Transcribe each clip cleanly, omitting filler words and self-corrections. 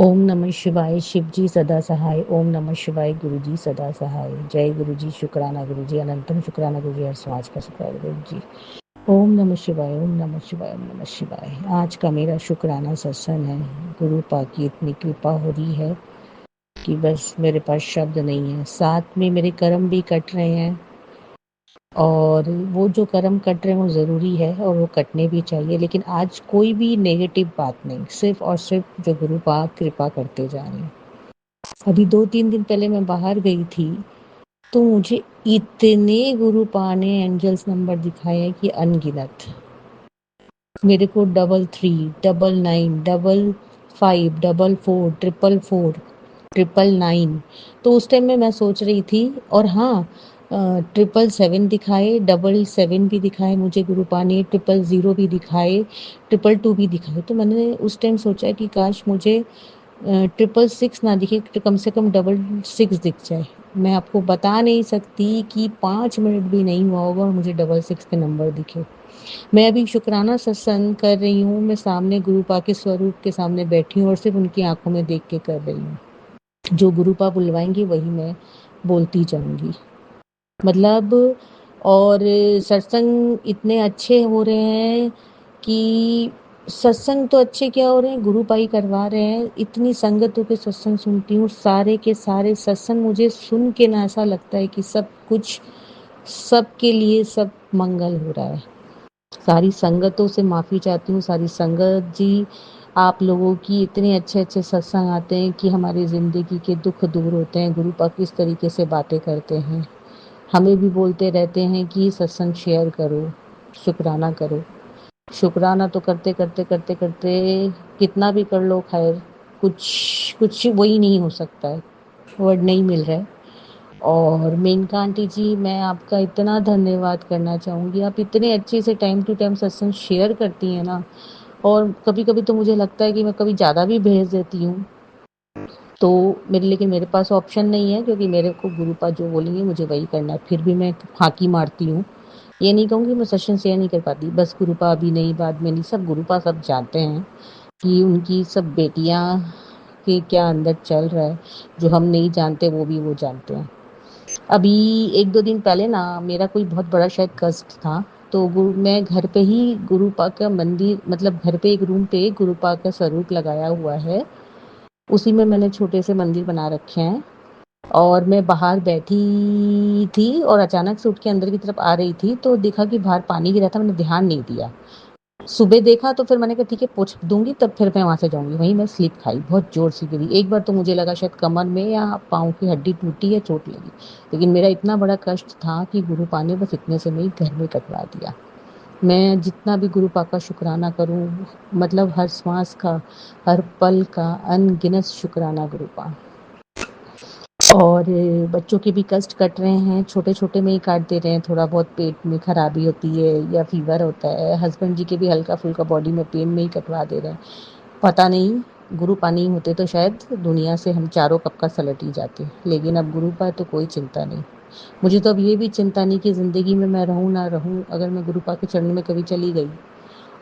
ओम नमः शिवाय। शिव जी सदा सहाय। ओम नमः शिवाय। गुरु जी सदा सहाय। जय गुरु जी। शुक्राना गुरु जी। अनंतम शुक्राना गुरु जी। हर समाज का शुक्राना गुरु जी। ओम नमः शिवाय। ओम नमः शिवाय। ओम नमः शिवाय। आज का मेरा शुक्राना सत्संग है। गुरु पाक की इतनी कृपा हो रही है कि बस मेरे पास शब्द नहीं है। साथ में मेरे कर्म भी कट रहे हैं, और वो जो कर्म कट रहे हैं वो ज़रूरी है और वो कटने भी चाहिए, लेकिन आज कोई भी नेगेटिव बात नहीं, सिर्फ और सिर्फ जो गुरु पाक कृपा करते जा रहे हैं। अभी 2-3 दिन पहले मैं बाहर गई थी, तो मुझे इतने गुरु पा ने एंजल्स नंबर दिखाए कि अनगिनत। मेरे को 33, 99, 55, 44, 444, 999। तो उस टाइम में मैं सोच रही थी, और हाँ, 777 दिखाए, 777 भी दिखाए मुझे गुरुपा ने, 000 भी दिखाए, 222 भी दिखाए। तो मैंने उस टाइम सोचा कि काश मुझे 666 ना दिखे, तो कम से कम 666 दिख जाए। मैं आपको बता नहीं सकती कि 5 मिनट भी नहीं हुआ होगा और मुझे 666 के नंबर दिखे। मैं अभी शुक्राना सत्संग कर रही हूँ, मैं सामने गुरुपा के स्वरूप के सामने बैठी हूँ और सिर्फ उनकी आंखों में देख के कर रही हूँ। जो गुरुपा बुलवाएंगी वही मैं बोलती जाऊंगी, मतलब। और सत्संग इतने अच्छे हो रहे हैं कि सत्संग तो अच्छे क्या हो रहे हैं, गुरुपा ही करवा रहे हैं। इतनी संगतों के सत्संग सुनती हूँ, सारे के सारे सत्संग मुझे सुन के ना ऐसा लगता है कि सब कुछ सबके लिए सब मंगल हो रहा है। सारी संगतों से माफ़ी चाहती हूँ, सारी संगत जी, आप लोगों की इतने अच्छे अच्छे सत्संग आते हैं कि हमारी ज़िंदगी के दुख दूर होते हैं। गुरुपा किस तरीके से बातें करते हैं, हमें भी बोलते रहते हैं कि सत्संग शेयर करो, शुक्राना करो। शुक्राना तो करते करते करते करते कितना भी कर लो, खैर कुछ कुछ वही नहीं हो सकता है, वर्ड नहीं मिल रहा है। और मेनका आंटी जी, मैं आपका इतना धन्यवाद करना चाहूँगी। आप इतने अच्छे से टाइम टू टाइम सत्संग शेयर करती हैं ना, और कभी कभी तो मुझे लगता है कि मैं कभी ज़्यादा भी भेज देती हूँ, तो लेकिन मेरे पास ऑप्शन नहीं है, क्योंकि मेरे को गुरुपा जो बोलेंगे मुझे वही करना है। फिर भी मैं फाँकी मारती हूँ। ये नहीं कहूँगी मैं सेशन शेयर नहीं कर पाती, बस गुरुपा अभी नहीं, बाद में नहीं, सब गुरुपा सब जानते हैं कि उनकी सब बेटियाँ के क्या अंदर चल रहा है। जो हम नहीं जानते वो भी वो जानते हैं। अभी 1-2 दिन पहले ना मेरा कोई बहुत बड़ा शायद कष्ट था, तो मैं घर पे ही गुरुपा का मंदिर, मतलब घर पे एक रूम पे गुरुपा का स्वरूप लगाया हुआ है, उसी में मैंने छोटे से मंदिर बना रखे हैं। और मैं बाहर बैठी थी और अचानक से उठ के अंदर की तरफ आ रही थी, तो देखा कि बाहर पानी गिरा था, मैंने ध्यान नहीं दिया। सुबह देखा तो फिर मैंने कहा ठीक है पोंछ दूंगी, तब फिर मैं वहाँ से जाऊंगी। वहीं मैं स्लिप खाई, बहुत जोर से गिरी। एक बार तो मुझे लगा शायद कमर में या पाँव की हड्डी टूटी या चोट लगी, लेकिन मेरा इतना बड़ा कष्ट था कि गुरुपा ने बस इतने से मेरी घर में कटवा दिया। मैं जितना भी गुरुपा का शुक्राना करूं, मतलब हर श्वास का, हर पल का अनगिनत शुक्राना गुरुपा। और बच्चों के भी कष्ट कट रहे हैं, छोटे छोटे में ही काट दे रहे हैं। थोड़ा बहुत पेट में खराबी होती है या फीवर होता है, हस्बैंड जी के भी हल्का फुल्का बॉडी में पेन में ही कटवा दे रहे हैं। पता नहीं, गुरु पानी होते तो शायद दुनिया से हम चारों कब का सलट ही जाते, लेकिन अब गुरु पा तो कोई चिंता नहीं। मुझे तो अब ये भी चिंता नहीं कि ज़िंदगी में मैं रहूं ना रहूं, अगर मैं गुरु पा के चरणों में कभी चली गई,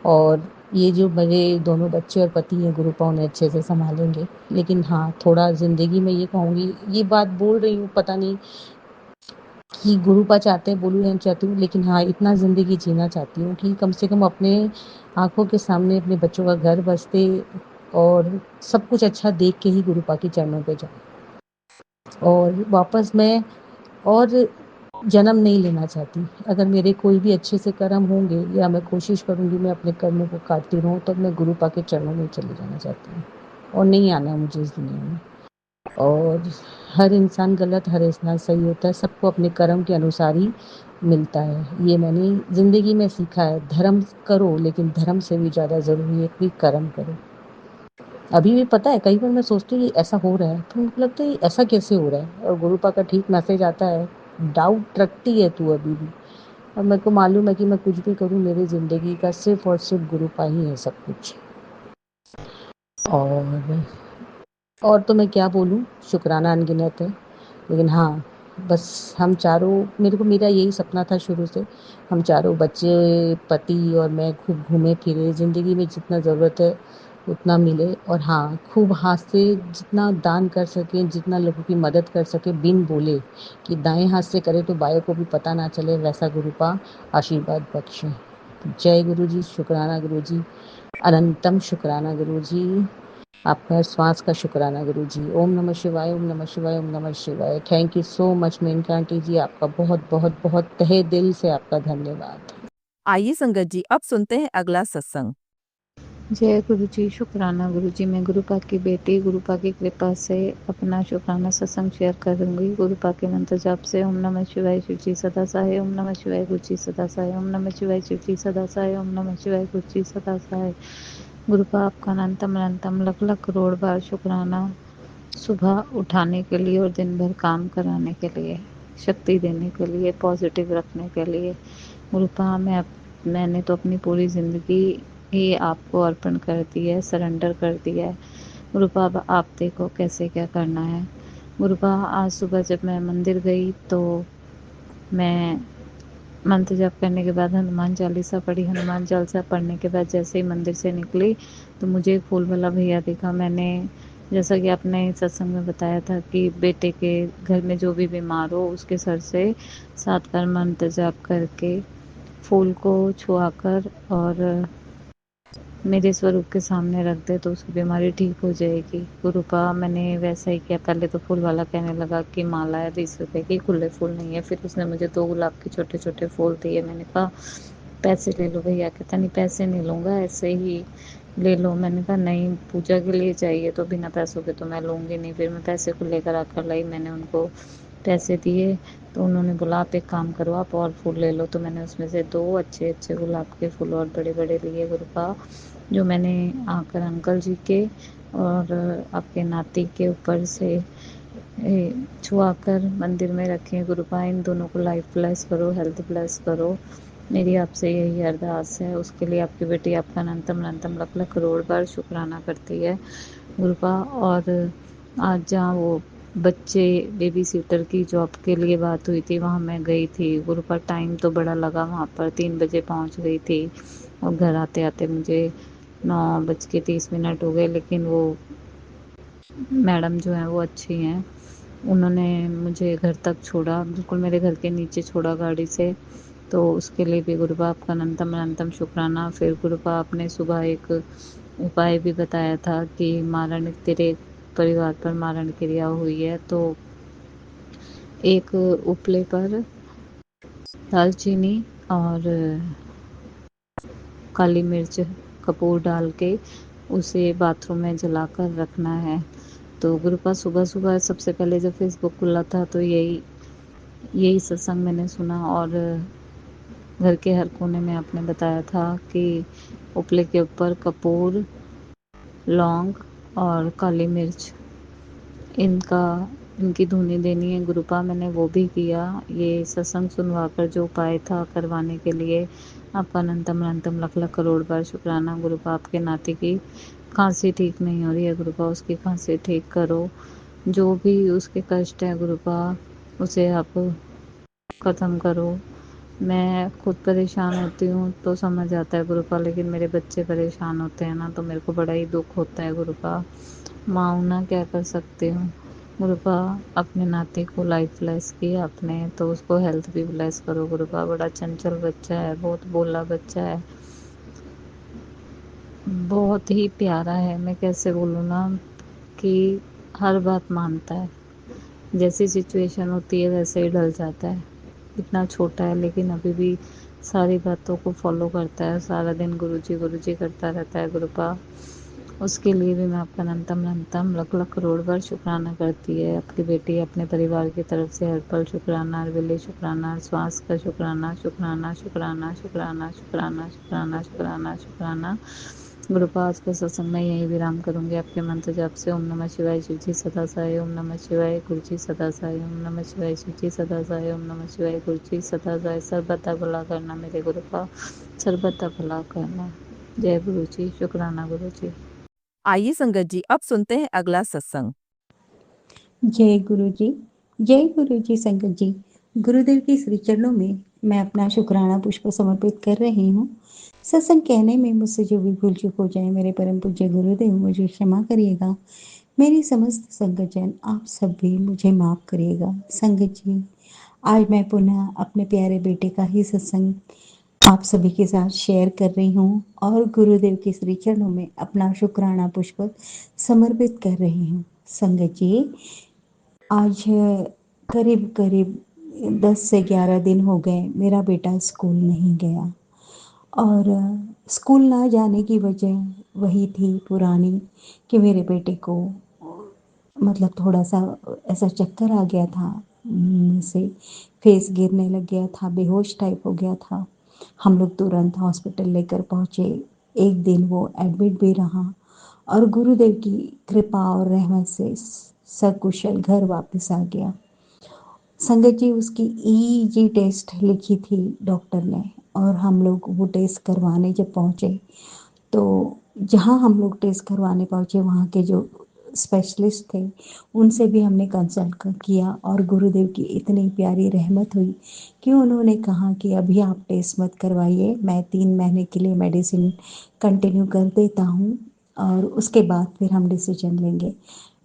और ये जो मेरे दोनों बच्चे और पति हैं, गुरुपा उन्हें अच्छे से संभालेंगे। लेकिन हाँ, थोड़ा ज़िंदगी में ये कहूँगी, ये बात बोल रही हूँ, पता नहीं कि गुरुपा चाहते हैं बोलूँ या चाहती हूँ, लेकिन हाँ, इतना ज़िंदगी जीना चाहती हूँ कि कम से कम अपने आँखों के सामने अपने बच्चों का घर बसते और सब कुछ अच्छा देख के ही गुरुपा के चरणों पे जाऊँ। और वापस मैं और जन्म नहीं लेना चाहती। अगर मेरे कोई भी अच्छे से कर्म होंगे, या मैं कोशिश करूँगी मैं अपने कर्मों को काटती रहूँ, तब मैं गुरुपा के चरणों में चले जाना चाहती हूँ, और नहीं आना मुझे इस दुनिया में। और हर इंसान गलत, हर इंसान सही होता है, सबको अपने कर्म के अनुसार ही मिलता है। ये मैंने ज़िंदगी में सीखा है। धर्म करो, लेकिन धर्म से भी ज़्यादा ज़रूरी है कि कर्म करो। अभी भी पता है, कई बार मैं सोचती हूँ ये ऐसा हो रहा है, तो मुझे लगता है ये ऐसा कैसे हो रहा है, और गुरुपा का ठीक मैसेज आता है, डाउट रखती है तू अभी भी। और मेरे को मालूम है कि मैं कुछ भी करूँ, मेरी ज़िंदगी का सिर्फ और सिर्फ गुरुपा ही है सब कुछ। और तो मैं क्या बोलूँ, शुक्राना अनगिनत है। लेकिन हाँ, बस हम चारों, मेरा यही सपना था शुरू से, हम चारों बच्चे, पति और मैं खूब घूमे फिरे, ज़िंदगी में जितना ज़रूरत है उतना मिले। और हाँ, खूब हाथ से जितना दान कर सकें, जितना लोगों की मदद कर सकें, बिन बोले कि दाएँ हाथ से करें तो बाएँ को भी पता ना चले, वैसा गुरु का आशीर्वाद बख्शें। जय गुरु जी, शुक्राना गुरु जी, अनंतम शुक्राना गुरु जी, आपका श्वास का शुक्राना गुरु जी। ओम नमः शिवाय, ओम नमः शिवाय, ओम नमः शिवाय। Thank you so much Menaka aunty ji, आपका बहुत बहुत बहुत तहे दिल से आपका धन्यवाद। आइए संगत जी, अब सुनते हैं अगला सत्संग। जय गुरु जी, शुक्राना गुरु जी। मैं गुरुपा की बेटी गुरुपा की कृपा से अपना शुक्राना सत्संग शेयर करूंगी। गुरुपा के मंत्र जाप से ओम नमः शिवाय शिव जी सदा सहाय, ओम नमः शिवाय गुरु जी सदा सहाय, ओम नमः शिवाय शिव जी सदा सहाय, ओम नमः शिवाय गुरु जी सदा सहाय। गुरुपा आपका अनंतम अनंतम लख लख करोड़ बार शुक्राना, सुबह उठाने के लिए और दिन भर काम कराने के लिए, शक्ति देने के लिए, पॉजिटिव रखने के लिए। गुरुपा मैंने तो अपनी पूरी ज़िंदगी ही आपको अर्पण कर दी है, सरेंडर कर दिया है। गुरुपा अब आप देखो कैसे क्या करना है। गुरुपा आज सुबह जब मैं मंदिर गई तो मैं मंत्र जप करने के बाद हनुमान चालीसा पढ़ी। हनुमान चालीसा पढ़ने के बाद जैसे ही मंदिर से निकली तो मुझे एक फूल वाला भैया दिखा। मैंने जैसा कि आपने सत्संग में बताया था कि बेटे के घर में जो भी बीमार हो उसके सर से 7 बार मंत्र जाप करके फूल को छुआकर और मेरे स्वरूप के सामने रख दे तो उसकी बीमारी ठीक हो जाएगी। गुरुपा मैंने वैसा ही किया। पहले तो फूल वाला कहने लगा कि माला है 20 रुपए की, खुले फूल नहीं है। फिर उसने मुझे 2 गुलाब के छोटे छोटे फूल दिए। मैंने कहा पैसे ले लो भैया। कहता नहीं पैसे नहीं लूँगा, ऐसे ही ले लो। मैंने कहा नहीं, पूजा के लिए चाहिए तो बिना पैसों के तो मैं लूँगी नहीं। फिर मैं पैसे को लेकर आकर लाई। मैंने उनको पैसे दिए तो उन्होंने बोला आप एक काम करो, आप और फूल ले लो। तो मैंने उसमें से 2 अच्छे अच्छे गुलाब के फूल और बड़े बड़े लिए गुरुपा, जो मैंने आकर अंकल जी के और आपके नाती के ऊपर से छुआ कर मंदिर में रखें। गुरुपा इन दोनों को लाइफ ब्लेस करो, हेल्थ ब्लेस करो। मेरी आपसे यही अरदास है। उसके लिए आपकी बेटी आपका अनंतम अनंतम लख लख करोड़ बार शुक्राना करती है गुरुपा। और आज जहाँ वो बच्चे बेबी सीटर की जॉब के लिए बात हुई थी, वहाँ मैं गई थी गुरुपा। टाइम तो बड़ा लगा, वहाँ पर 3 बजे पहुँच गई थी और घर आते आते मुझे 9:30 हो गए। लेकिन वो मैडम जो हैं वो अच्छी हैं, उन्होंने मुझे घर तक छोड़ा, बिल्कुल मेरे घर के नीचे छोड़ा गाड़ी से। तो उसके लिए भी गुरुपा आपका अनंतम अनंतम शुक्राना। फिर गुरुपा आपने सुबह एक उपाय भी बताया था कि मारण तेरे परिवार पर मारण क्रिया हुई है, तो एक उपले पर दालचीनी और काली मिर्च कपूर डाल के उसे बाथरूम में जलाकर रखना है। तो गुरुपा सुबह सुबह सबसे पहले जब फेसबुक खुला था तो यही यही सत्संग मैंने सुना और घर के हर कोने में आपने बताया था कि उपले के ऊपर कपूर, लौंग और काली मिर्च इनकी धुनी देनी है गुरुपा। मैंने वो भी किया। ये सत्संग सुनवा कर जो उपाय था करवाने के लिए आपका अनंतम अनंतम लख लख करोड़ बार शुक्राना गुरुपा। आपके नाती की खांसी ठीक नहीं हो रही है गुरुपा, उसकी खांसी ठीक करो। जो भी उसके कष्ट है गुरुपा उसे आप ख़त्म करो। मैं खुद परेशान होती हूँ तो समझ आता है गुरुपा, लेकिन मेरे बच्चे परेशान होते हैं ना तो मेरे को बड़ा ही दुख होता है गुरुपा। माँ हूँ ना, क्या कर सकती हूँ गुरुपा। अपने नाती को लाइफ ब्लेस किया आपने तो उसको हेल्थ भी ब्लेस करो गुरुपा। बड़ा चंचल बच्चा है, बहुत भोला बच्चा है, बहुत ही प्यारा है। मैं कैसे बोलूँ ना कि हर बात मानता है, जैसी सिचुएशन होती है वैसे ही ढल जाता है। इतना छोटा है लेकिन अभी भी सारी बातों को फॉलो करता है। सारा दिन गुरुजी करता रहता है गुरुपा। उसके लिए भी मैं आपका अनंतम अनंतम लख लख करोड़ बार शुक्राना करती है। आपकी बेटी अपने परिवार की तरफ से हर पल शुक्राना, हर वेले शुक्राना, श्वास का शुक्राना, शुक्राना शुक्राना शुक्राना शुक्राना शुक्राना शुक्राना शुक्राना। गुरुपा आज का सत्संग मैं यहीं विराम करूंगी आपके मंत्र जाप से। ओम नमः शिवाय शिव जी सदा सहाय, ओम नमः शिवाय गुरु जी सदा सहाय, ओम नमः शिवाय शिव जी सदा सहाय, ओम नमः शिवाय गुरु जी सदा सहाय। सर्वदा भला करना मेरे गुरुपा, सर्वदा भला करना। जय गुरु जी, शुक्राना गुरु जी। आइए संगत जी, अब सुनते हैं अगला सत्संग। जय गुरु जी, जय गुरु जी। संगत जी, गुरुदेव के श्री चरणों में मैं अपना शुक्राना पुष्प समर्पित कर रही हूँ। सत्संग कहने में मुझसे जो भी भूल चूक हो जाए, मेरे परम पूज्य गुरुदेव मुझे क्षमा करिएगा। मेरी समस्त संगतजन आप सब भी मुझे माफ़ करिएगा। संगत जी, आज मैं पुनः अपने प्यारे बेटे का ही सत्संग आप सभी के साथ शेयर कर रही हूँ और गुरुदेव के श्री चरणों में अपना शुक्राना पुष्प समर्पित कर रही हूँ। संगत जी, आज करीब करीब 10 से 11 दिन हो गए मेरा बेटा स्कूल नहीं गया। और स्कूल ना जाने की वजह वही थी पुरानी कि मेरे बेटे को मतलब थोड़ा सा ऐसा चक्कर आ गया था, मुंह से फेस गिरने लग गया था, बेहोश टाइप हो गया था। हम लोग तुरंत हॉस्पिटल लेकर पहुँचे। एक दिन वो एडमिट भी रहा और गुरुदेव की कृपा और रहमत से सकुशल घर वापस आ गया। संगत जी, उसकी ईजी टेस्ट लिखी थी डॉक्टर ने और हम लोग वो टेस्ट करवाने जब पहुँचे तो जहाँ हम लोग टेस्ट करवाने पहुँचे वहाँ के जो स्पेशलिस्ट थे उनसे भी हमने कंसल्ट किया और गुरुदेव की इतनी प्यारी रहमत हुई कि उन्होंने कहा कि अभी आप टेस्ट मत करवाइए, मैं 3 महीने के लिए मेडिसिन कंटिन्यू कर देता हूँ और उसके बाद फिर हम डिसीजन लेंगे।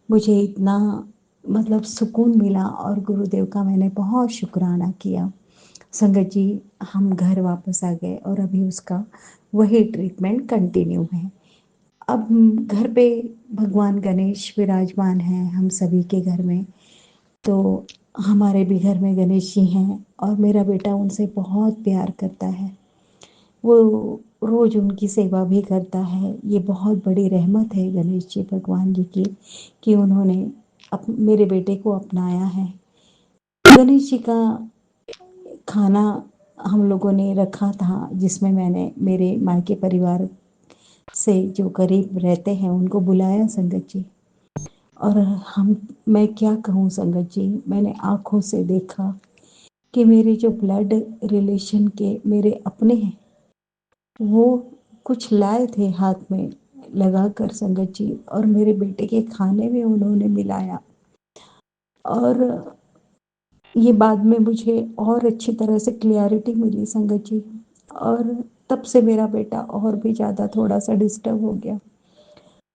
मुझे इतना मतलब सुकून मिला और गुरुदेव का मैंने बहुत शुक्राना किया। संगत जी, हम घर वापस आ गए और अभी उसका वही ट्रीटमेंट कंटिन्यू है। अब घर पे भगवान गणेश विराजमान हैं हम सभी के घर में, तो हमारे भी घर में गणेश जी हैं और मेरा बेटा उनसे बहुत प्यार करता है। वो रोज़ उनकी सेवा भी करता है। ये बहुत बड़ी रहमत है गणेश जी भगवान जी की कि उन्होंने मेरे बेटे को अपनाया है। गणेश जी का खाना हम लोगों ने रखा था जिसमें मैंने मेरे मायके परिवार से जो करीब रहते हैं उनको बुलाया संगत जी। और मैं क्या कहूँ संगत जी, मैंने आँखों से देखा कि मेरे जो ब्लड रिलेशन के मेरे अपने हैं वो कुछ लाए थे हाथ में लगा कर संगत जी और मेरे बेटे के खाने में उन्होंने मिलाया। और ये बाद में मुझे और अच्छी तरह से क्लियरिटी मिली संगत जी और तब से मेरा बेटा और भी ज़्यादा थोड़ा सा डिस्टर्ब हो गया।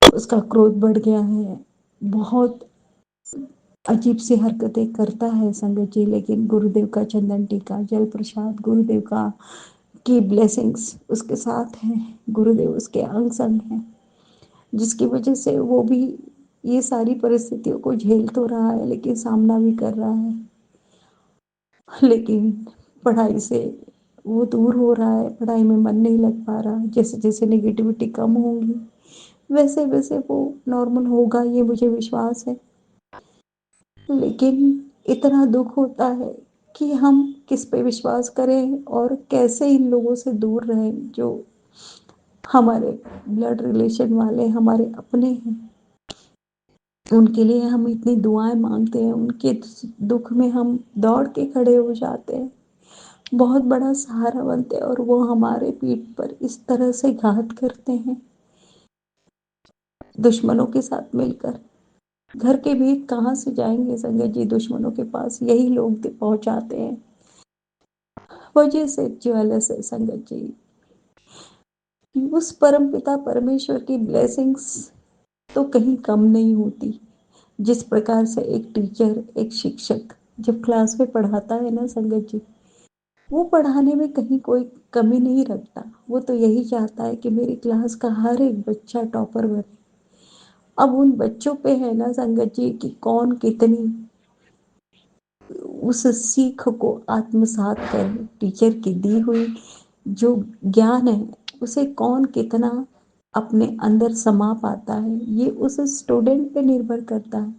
उसका क्रोध बढ़ गया है, बहुत अजीब सी हरकतें करता है संगत जी, लेकिन गुरुदेव का चंदन टीका जल प्रसाद गुरुदेव का की ब्लेसिंग्स उसके साथ हैं। गुरुदेव उसके अंग संग हैं जिसकी वजह से वो भी ये सारी परिस्थितियों को झेल तो रहा है लेकिन सामना भी कर रहा है। लेकिन पढ़ाई से वो दूर हो रहा है, पढ़ाई में मन नहीं लग पा रहा। जैसे जैसे नेगेटिविटी कम होगी वैसे वैसे वो नॉर्मल होगा, ये मुझे विश्वास है। लेकिन इतना दुख होता है कि हम किस पे विश्वास करें और कैसे इन लोगों से दूर रहें जो हमारे ब्लड रिलेशन वाले हमारे अपने हैं। उनके लिए हम इतनी दुआएं मांगते हैं, उनके दुख में हम दौड़ के खड़े हो जाते हैं, बहुत बड़ा सहारा बनते हैं और वो हमारे पीठ पर इस तरह से घात करते हैं दुश्मनों के साथ मिलकर। घर के भीत कहाँ से जाएंगे संगत जी, दुश्मनों के पास यही लोग पहुंचाते हैं। वजह से ज्वेलर्स है संगत जी। उस परम पिता परमेश्वर की ब्लेसिंग्स तो कहीं कम नहीं होती। जिस प्रकार से एक टीचर एक शिक्षक जब क्लास में पढ़ाता है ना संगत जी, वो पढ़ाने में कहीं कोई कमी नहीं रखता। वो तो यही चाहता है कि मेरी क्लास का हर एक बच्चा टॉपर बने। अब उन बच्चों पे है ना संगत जी कि कौन कितनी उस सीख को आत्मसात कर टीचर की दी हुई जो ज्ञान है उसे कौन कितना अपने अंदर समा पाता है, ये उस स्टूडेंट पे निर्भर करता है।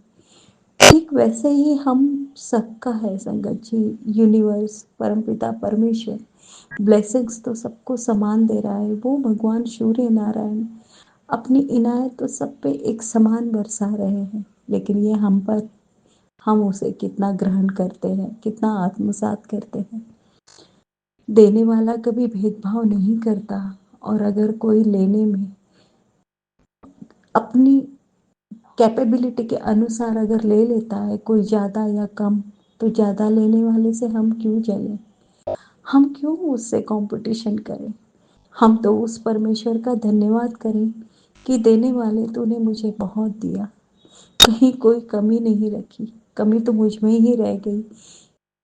ठीक वैसे ही हम सबका है संगत जी। यूनिवर्स परमपिता परमेश्वर ब्लेसिंग्स तो सबको समान दे रहा है। वो भगवान सूर्य नारायण अपनी इनायत तो सब पे एक समान बरसा रहे हैं, लेकिन ये हम पर हम उसे कितना ग्रहण करते हैं, कितना आत्मसात करते हैं। देने वाला कभी भेदभाव नहीं करता और अगर कोई लेने में अपनी कैपेबिलिटी के अनुसार अगर ले लेता है कोई ज़्यादा या कम, तो ज़्यादा लेने वाले से हम क्यों जलें। हम क्यों उससे कंपटीशन करें? हम तो उस परमेश्वर का धन्यवाद करें कि देने वाले तूने मुझे बहुत दिया, कहीं कोई कमी नहीं रखी। कमी तो मुझ में ही रह गई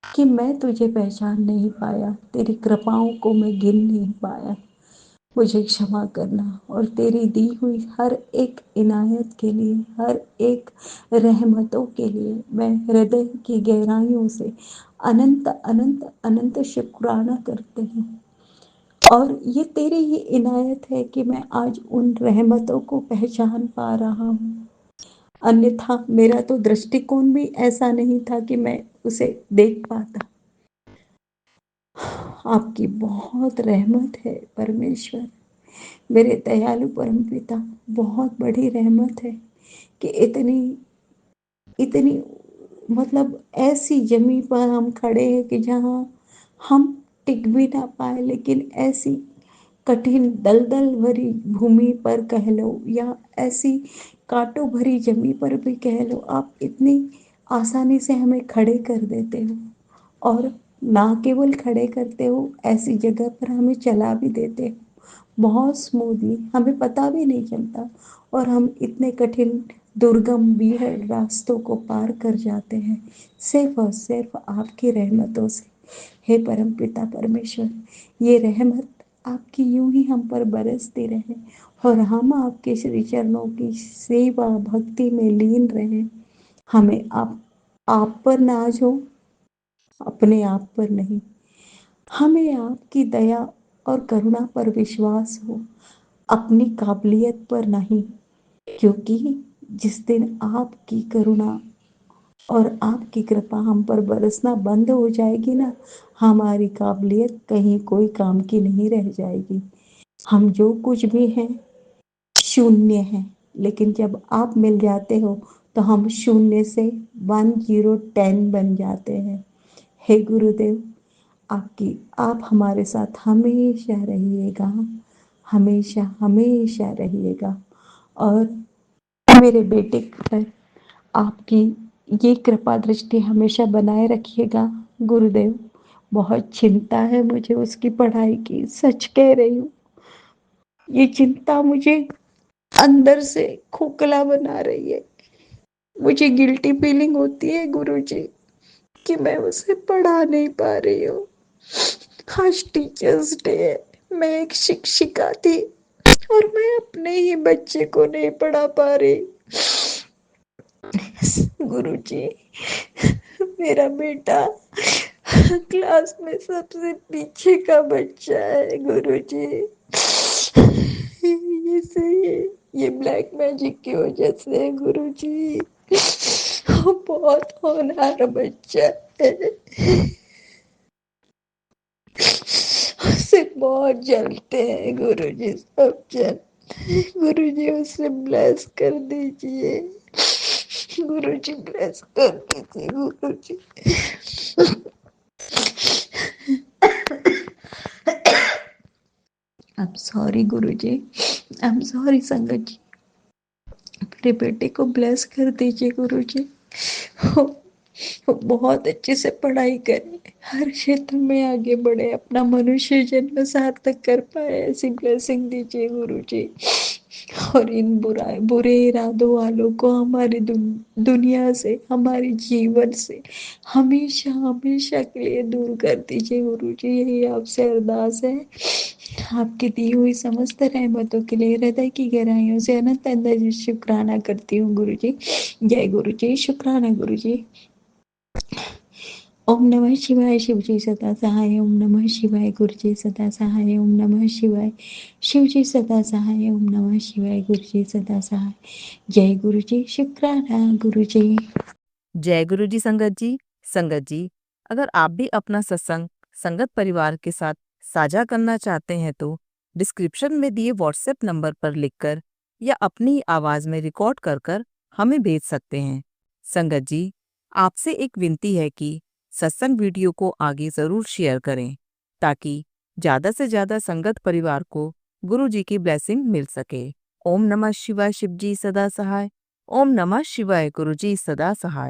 कि मैं तुझे पहचान नहीं पाया, तेरी कृपाओं को मैं गिन नहीं पाया। मुझे क्षमा करना और तेरी दी हुई हर एक इनायत के लिए, हर एक रहमतों के लिए मैं हृदय की गहराइयों से अनंत अनंत अनंत शुक्राना करती हूँ। और ये तेरी ही इनायत है कि मैं आज उन रहमतों को पहचान पा रहा हूँ, अन्यथा मेरा तो दृष्टिकोण भी ऐसा नहीं था कि मैं उसे देख पाता। आपकी बहुत रहमत है परमेश्वर, मेरे दयालु परमपिता। बहुत बड़ी रहमत है कि इतनी इतनी मतलब ऐसी जमीन पर हम खड़े हैं कि जहाँ हम टिक भी ना पाए, लेकिन ऐसी कठिन दलदल भरी भूमि पर कह लो या ऐसी कांटों भरी जमीन पर भी कह लो, आप इतनी आसानी से हमें खड़े कर देते हो। और ना केवल खड़े करते हो, ऐसी जगह पर हमें चला भी देते हो बहुत स्मूथली, हमें पता भी नहीं चलता और हम इतने कठिन दुर्गम बीहड़ रास्तों को पार कर जाते हैं सिर्फ और सिर्फ आपकी रहमतों से। हे परमपिता परमेश्वर, ये रहमत आपकी यूं ही हम पर बरसती रहे और हम आपके श्री चरणों की सेवा भक्ति में लीन रहे। हमें आप पर नाज हो, अपने आप पर नहीं। हमें आपकी दया और करुणा पर विश्वास हो, अपनी काबिलियत पर नहीं। क्योंकि जिस दिन आपकी करुणा और आपकी कृपा हम पर बरसना बंद हो जाएगी ना, हमारी काबिलियत कहीं कोई काम की नहीं रह जाएगी। हम जो कुछ भी हैं शून्य हैं, लेकिन जब आप मिल जाते हो तो हम शून्य से 10 बन जाते हैं। हे गुरुदेव, आप हमारे साथ हमेशा रहिएगा, हमेशा हमेशा रहिएगा। और मेरे बेटे पर आपकी ये कृपा दृष्टि हमेशा बनाए रखिएगा गुरुदेव। बहुत चिंता है मुझे उसकी पढ़ाई की, सच कह रही हूँ। ये चिंता मुझे अंदर से खोखला बना रही है। मुझे गिल्टी फीलिंग होती है गुरुजी कि मैं उसे पढ़ा नहीं पा रही हूँ। आज टीचर्स डे है, मैं एक शिक्षिका थी और मैं अपने ही बच्चे को नहीं पढ़ा पा रही। गुरुजी, मेरा बेटा क्लास में सबसे पीछे का बच्चा है गुरुजी। ये सही है, ये ब्लैक मैजिक की वजह से है गुरुजी। वो बहुत होनहार बच्चा है, उससे बहुत जलते हैं गुरुजी सब जन। गुरुजी उसे ब्लेस कर दीजिए, गुरुजी ब्लेस कर दीजिए Guruji. I am sorry Guruji, I am sorry संगत जी। मेरे बेटे को ब्लेस कर दीजिए गुरुजी। वो बहुत अच्छे से पढ़ाई करे, हर क्षेत्र में आगे बढ़े, अपना मनुष्य जन्म सार्थक कर पाए, ऐसी ब्लेसिंग दीजिए गुरुजी। और इन बुरे इरादों वालों को हमारी दुनिया से, हमारे जीवन से हमेशा हमेशा के लिए दूर कर दीजिए गुरुजी। यही आपसे अरदास है। आपकी दी हुई समस्त रहमतों के लिए हृदय की गहराइयों से अनंत अनंत शुक्राना करती हूँ गुरुजी। जय गुरुजी, शुक्राना गुरुजी। ओम नमः शिवाय, शिवजी सदा सहाय। ओम नमः शिवाय, गुरुजी सदा सहाय। ओम नमः शिवाय, शिवजी सदा सहाय। ओम नमः शिवाय, गुरुजी सदा सहाय। जय गुरुजी, शुक्राना गुरुजी। जय गुरु जी संगत जी। संगत जी, अगर आप भी अपना सत्संग संगत परिवार के साथ साझा करना चाहते हैं तो डिस्क्रिप्शन में दिए व्हाट्सएप नंबर पर लिखकर या अपनी आवाज में रिकॉर्ड कर हमें भेज सकते हैं। संगत जी, आपसे एक विनती है कि सत्संग वीडियो को आगे जरूर शेयर करें ताकि ज्यादा से ज्यादा संगत परिवार को गुरु जी की ब्लेसिंग मिल सके। ओम नमः शिवाय, शिव जी सदा सहाय। ओम नमः शिवाय, गुरु जी सदा सहाय।